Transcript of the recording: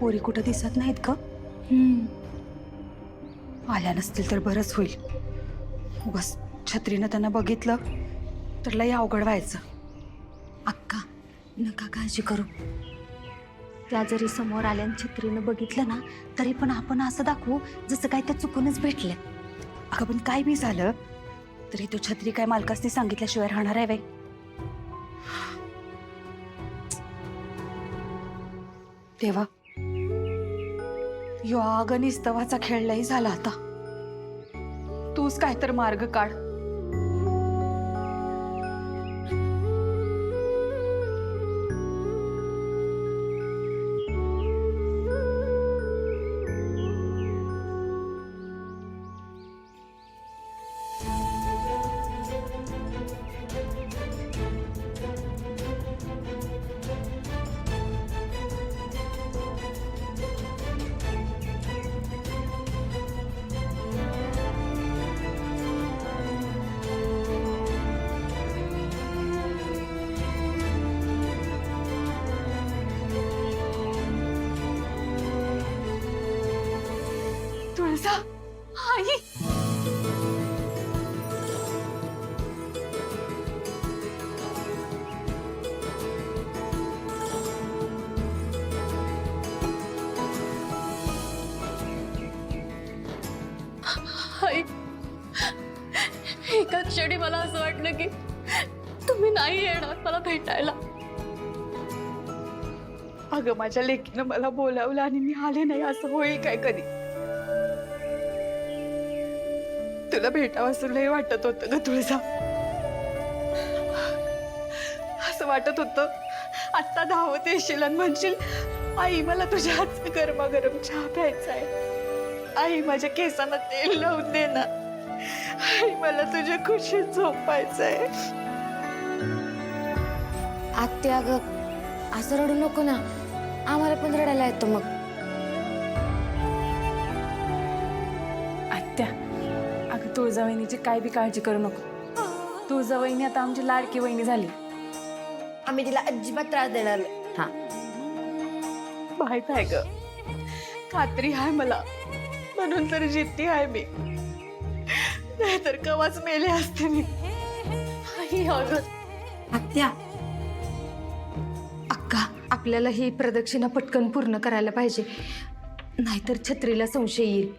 पोरी कुठं दिसत नाहीत का? आल्या नसतील तर बरंच होईल. बस छत्रीनं त्यांना बघितलं तर लय अवघड व्हायचं. अक्का नका काळजी करू. त्या जरी समोर आल्या आणि छत्रीनं बघितलं ना तरी पण आपण असं दाखवू जसं काय त्या चुकूनच भेटले. अगं पण काय बी झालं तरी तो छत्री काय मालकासनी सांगितल्याशिवाय राहणार आहे वे. तेव्हा यो अगनिस्तवाचा खेळ लई झाला आता. तूच काय तर मार्ग काढ. तुळजा आई, आई, एका क्षणी मला असं वाटलं की तुम्ही नाही येणार मला भेटायला. अगं माझ्या लेकीनं मला बोलावलं आणि मी आले नाही असं होईल काय कधी? तुला भेटावं लय वाटत होतं ग तुळजा. असं वाटत होतं आत्ता धावत येशील आणि म्हणशील आई मला तुझ्या हातचा गरमागरम चहा प्यायचा आहे. आई माझ्या केसांना तेल लावून दे ना. आई मला तुझ्या खुशीत झोपायचंय. आत्या ग असं रडू नको ना, आम्हाला पण रडायला येतं मग. आत्या अगं तुळजावहिनीची काय बी काळजी करू नको. तुळजावहिनी आता आमची लाडकी वहिनी झाली. आम्ही तिला अजिबात त्रास देणार नाही. हा माहित आहे ग, खात्री आहे मला, म्हणून तर जिद्दी आहे मी. नाहीतर कवाच मेले असते मी. आई अगं आत्या, अक्का आपल्याला ही प्रदक्षिणा पटकन पूर्ण करायला पाहिजे, नाहीतर छत्रीला संशय येईल.